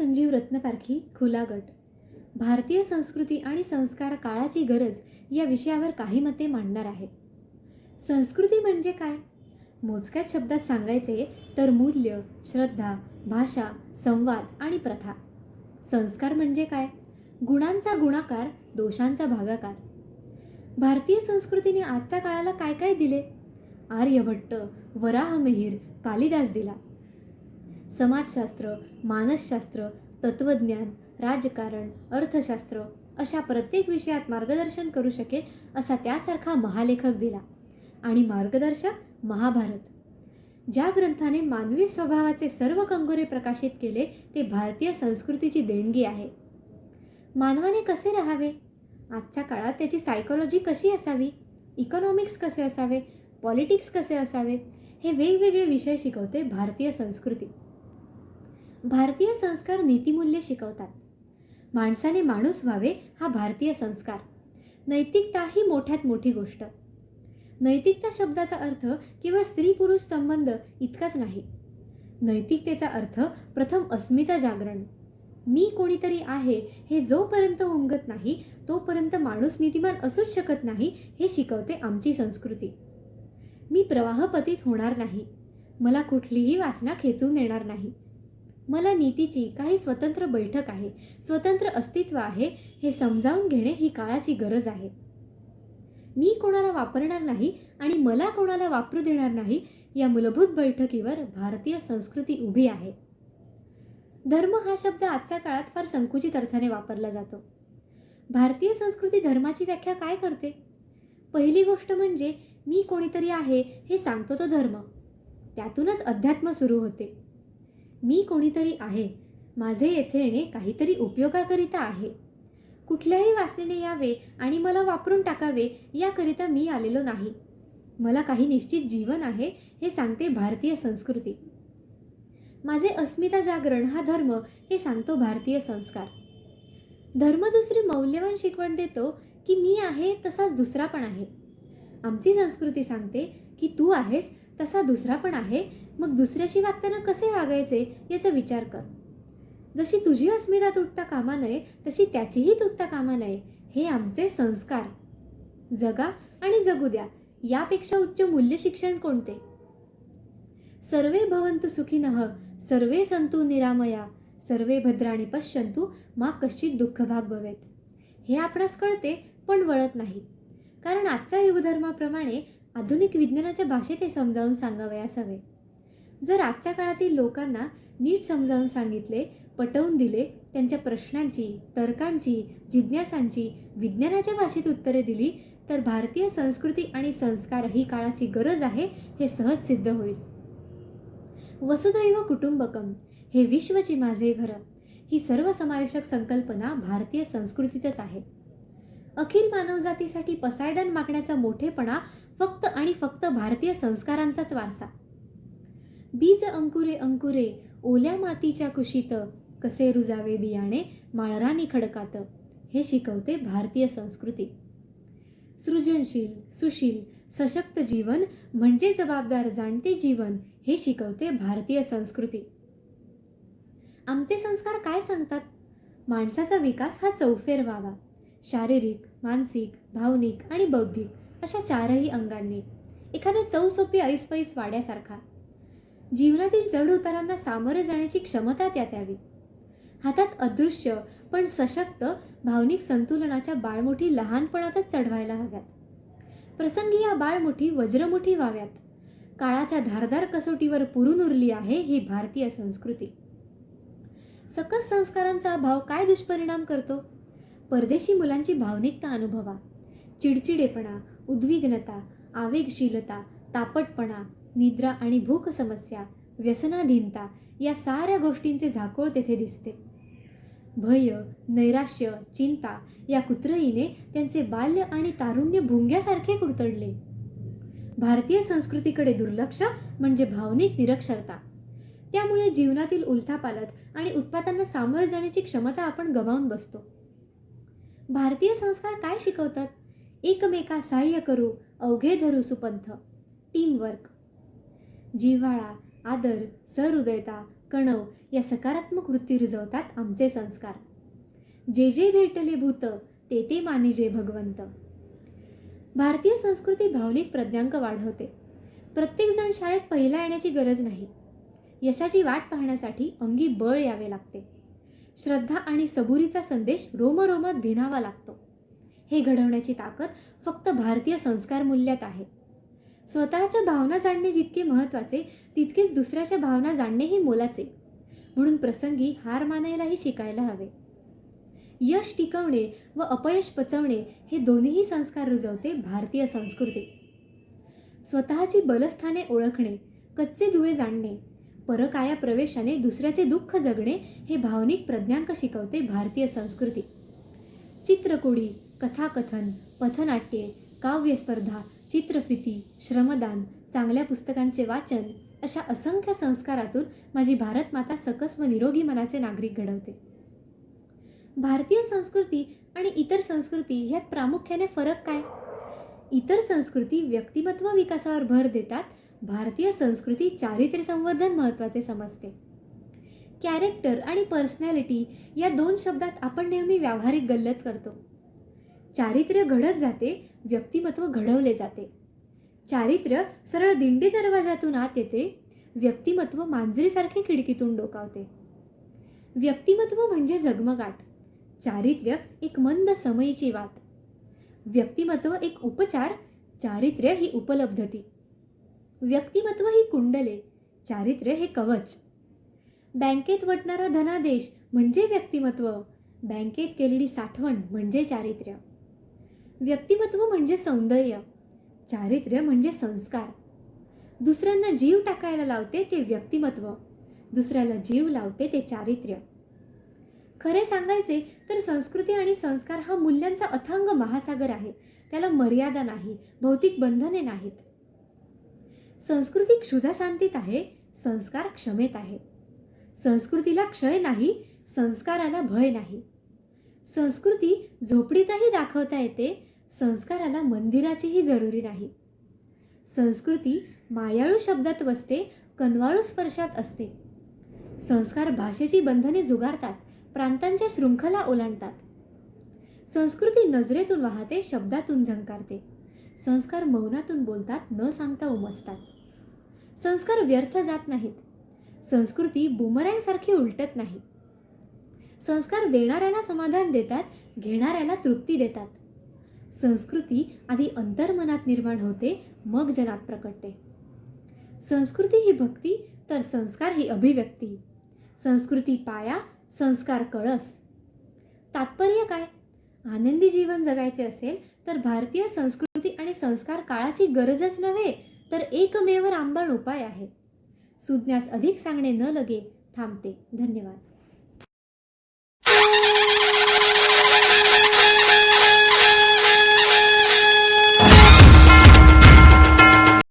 संजीव रत्नपारखी खुला गट. भारतीय संस्कृती आणि संस्कार काळाची गरज या विषयावर काही मते मांडणार आहे. संस्कृती म्हणजे काय? मोजक्याच शब्दात सांगायचे तर मूल्य, श्रद्धा, भाषा, संवाद आणि प्रथा. संस्कार म्हणजे काय? गुणांचा गुणाकार, दोषांचा भागाकार. भारतीय संस्कृतीने आजच्या काळाला काय काय दिले? आर्यभट्ट, वराहमिहिर, कालिदास दिला. समाजशास्त्र, मानसशास्त्र, तत्त्वज्ञान, राजकारण, अर्थशास्त्र अशा प्रत्येक विषयात मार्गदर्शन करू शकेल असा त्यासारखा महालेखक दिला. आणि मार्गदर्शक महाभारत. ज्या ग्रंथाने मानवी स्वभावाचे सर्व कंगोरे प्रकाशित केले ते भारतीय संस्कृतीची देणगी आहे. मानवाने कसे राहावे? आजच्या काळात त्याची सायकोलॉजी कशी असावी? इकॉनॉमिक्स कसे असावे? पॉलिटिक्स कसे असावे? हे वेगवेगळे विषय शिकवते भारतीय संस्कृती. भारतीय संस्कार नीतिमूल्ये शिकवतात. माणसाने माणूस व्हावे हा भारतीय संस्कार. नैतिकता ही मोठ्यात मोठी गोष्ट. नैतिकता शब्दाचा अर्थ केवळ स्त्री पुरुष संबंध इतकाच नाही. नैतिकतेचा अर्थ प्रथम अस्मिता जागरण. मी कोणीतरी आहे हे जोपर्यंत उमगत नाही तोपर्यंत माणूस नीतिमान असूच शकत नाही हे शिकवते आमची संस्कृती. मी प्रवाहपतीत होणार नाही. मला कुठलीही वासना खेचून नेणार नाही. मला नीतीची काही स्वतंत्र बैठक आहे, स्वतंत्र अस्तित्व आहे हे समजावून घेणे ही काळाची गरज आहे. मी कोणाला वापरणार नाही आणि मला कोणाला वापरू देणार नाही या मूलभूत बैठकीवर भारतीय संस्कृती उभी आहे. धर्म हा शब्द आजच्या काळात फार संकुचित अर्थाने वापरला जातो. भारतीय संस्कृती धर्माची व्याख्या काय करते? पहिली गोष्ट म्हणजे मी कोणीतरी आहे हे सांगतो तो धर्म. त्यातूनच अध्यात्म सुरू होते. मी कोणीतरी आहे, माझे येथे येणे काहीतरी उपयोगाकरिता आहे. कुठल्याही वासनेने यावे आणि मला वापरून टाकावे याकरिता मी आलेलो नाही. मला काही निश्चित जीवन आहे हे सांगते भारतीय संस्कृती. माझे अस्मिता जागरण हा धर्म हे सांगतो भारतीय संस्कार. धर्म दुसरी मौल्यवान शिकवण देतो की मी आहे तसाच दुसरा पण आहे. आमची संस्कृती सांगते की तू आहेस तसा दुसरा पण आहे, मग दुसऱ्याशी वागताना कसे वागायचे याचा विचार कर. जशी तुझी अस्मिता तुटता कामा नये तशी त्याचीही तुटता कामा नये हे आमचे संस्कार. जगा आणि जगू द्या यापेक्षा उच्च मूल्य शिक्षण कोणते? सर्वे भवन्तु सुखिनः, सर्वे सन्तु निरामया, सर्वे भद्राणि पश्यन्तु मा कश्चित् दुःखभाग् भवेत्. हे आपणास कळते पण वळत नाही. कारण आजच्या युगधर्माप्रमाणे आधुनिक विज्ञानाच्या भाषेत हे समजावून सांगावयास हवे. जर आजच्या काळातील लोकांना नीट समजावून सांगितले, पटवून दिले, त्यांच्या प्रश्नांची, तर्कांची, जिज्ञासांची विज्ञानाच्या भाषेत उत्तरे दिली तर भारतीय संस्कृती आणि संस्कार ही काळाची गरज आहे हे सहज सिद्ध होईल. वसुधैव कुटुंबकम, हे विश्वची माझे घर, ही सर्वसमावेशक संकल्पना भारतीय संस्कृतीतच आहे. अखिल मानवजातीसाठी पसायदान मागण्याचा मोठेपणा फक्त आणि फक्त भारतीय संस्कारांचाच वारसा. बीज अंकुरे अंकुरे ओल्या मातीच्या कुशीत, कसे रुजावे बियाणे माळरानी खडकात, हे शिकवते भारतीय संस्कृती. सृजनशील, सुशील, सशक्त जीवन म्हणजे जबाबदार जाणते जीवन हे शिकवते भारतीय संस्कृती. आमचे संस्कार काय सांगतात? माणसाचा विकास हा चौफेर व्हावा. शारीरिक, मानसिक, भावनिक आणि बौद्धिक अशा चारही अंगांनी. एखाद्या चौसोपी ऐसपैस वाड्यासारखा. जीवनातील चढ उतारांना सामोरे जाण्याची क्षमता त्यात यावी. हातात अदृश्य पण सशक्त भावनिक संतुलनाच्या बाळमुठी लहानपणातच चढवायला हव्यात. प्रसंगी या बाळमुठी वज्रमुठी व्हाव्यात. काळाच्या धारदार कसोटीवर पुरून उरली आहे ही भारतीय संस्कृती. सकस संस्कारांचा अभाव काय दुष्परिणाम करतो? परदेशी मुलांची भावनिकता अनुभवा. चिडचिडेपणा, उद्विग्नता, आवेगशीलता, तापटपणा, निद्रा आणि भूक समस्या, व्यसनाधीनता या साऱ्या गोष्टींचे झाकोळ तेथे दिसते. भय, नैराश्य, चिंता या कुत्रईने त्यांचे बाल्य आणि तारुण्य भुंग्यासारखे कुरतडले. भारतीय संस्कृतीकडे दुर्लक्ष म्हणजे भावनिक निरक्षरता. त्यामुळे जीवनातील उलथापालथ आणि उत्पातांना सामोरे जाण्याची क्षमता आपण गमावून बसतो. भारतीय संस्कार काय शिकवतात? एकमेका सहाय्य करू, अवघे धरू सुपंथ. टीमवर्क. जिव्हाळा, आदर, सहृदयता, कणव या सकारात्मक वृत्ती रुजवतात आमचे संस्कार. जे जे भेटले भूत ते ते मानिजे भगवंत. भारतीय संस्कृती भावनिक प्रज्ञांक वाढवते. प्रत्येकजण शाळेत पहिला येण्याची गरज नाही. यशाची वाट पाहण्यासाठी अंगी बळ यावे लागते. श्रद्धा आणि सबुरीचा संदेश रोमरोमात भिनावा लागतो. हे घडवण्याची ताकद फक्त भारतीय संस्कार मूल्यात आहे. स्वतःच्या भावना जाणणे जितके महत्त्वाचे तितकेच दुसऱ्याच्या भावना जाणणेही मोलाचे. म्हणून प्रसंगी हार मानायलाही शिकायला हवे. यश टिकवणे व अपयश पचवणे हे दोन्हीही संस्कार रुजवते भारतीय संस्कृती. स्वतःची बलस्थाने ओळखणे, कच्चे दुवे जाणणे, परकाया प्रवेशाने दुसऱ्याचे दुःख जगणे हे भावनिक प्रज्ञांक शिकवते भारतीय संस्कृती. चित्रकोडी, कथाकथन, पथनाट्ये, काव्यस्पर्धा, चित्रफिती, श्रमदान, चांगल्या पुस्तकांचे वाचन अशा असंख्य संस्कारातून माझी भारतमाता सकस व निरोगी मनाचे नागरिक घडवते. भारतीय संस्कृती आणि इतर संस्कृती ह्यात प्रामुख्याने फरक काय? इतर संस्कृती व्यक्तिमत्व विकासावर भर देतात. भारतीय संस्कृती चारित्र्य संवर्धन महत्त्वाचे समजते. कॅरेक्टर आणि पर्सनॅलिटी या दोन शब्दात आपण नेहमी व्यावहारिक गल्लत करतो. चारित्र्य घडत जाते, व्यक्तिमत्व घडवले जाते. चारित्र्य सरळ दिंडी दरवाजातून आत येते, व्यक्तिमत्व मांजरीसारखे खिडकीतून डोकावते. व्यक्तिमत्व म्हणजे जगमगाट, चारित्र्य एक मंद समयीची वात. व्यक्तिमत्व एक उपचार, चारित्र्य ही उपलब्धती. व्यक्तिमत्व ही कुंडले, चारित्र्य हे कवच. बँकेत वटणारा धनादेश म्हणजे व्यक्तिमत्व, बँकेत केलेली साठवण म्हणजे चारित्र्य. व्यक्तिमत्व म्हणजे सौंदर्य, चारित्र्य म्हणजे संस्कार. दुसऱ्यांना जीव टाकायला लावते ते व्यक्तिमत्व, दुसऱ्याला जीव लावते ते चारित्र्य. खरे सांगायचे तर संस्कृती आणि संस्कार हा मूल्यांचा अथांग महासागर आहे. त्याला मर्यादा नाही, भौतिक बंधने नाहीत. संस्कृती क्षुधाशांतीत आहे, संस्कार क्षमेत आहे. संस्कृतीला क्षय नाही, संस्काराला भय नाही. संस्कृती झोपडीतही दाखवता येते, संस्काराला मंदिराचीही जरुरी नाही. संस्कृती मायाळू शब्दात वसते, कनवाळू स्पर्शात असते. संस्कार भाषेची बंधने जुगारतात, प्रांतांच्या शृंखला ओलांडतात. संस्कृती नजरेतून वाहते, शब्दातून झंकारते. संस्कार मौनातून बोलतात, न सांगता उमसतात. संस्कार व्यर्थ जात नाहीत. संस्कृती बुमरँगसारखी उलटत नाही. संस्कार देणाऱ्याला समाधान देतात, घेणाऱ्याला तृप्ती देतात. संस्कृती आधी अंतर्मनात निर्माण होते, मग जनात प्रकटते. संस्कृती ही भक्ती, तर संस्कार ही अभिव्यक्ती. संस्कृती पाया, संस्कार कळस. तात्पर्य काय? आनंदी जीवन जगायचे असेल तर भारतीय संस्कृती आणि संस्कार काळाची गरजच नव्हे, तर एकमेव रामबाण उपाय आहे. सुज्ञास अधिक सांगणे न लगे, थांबते. धन्यवाद.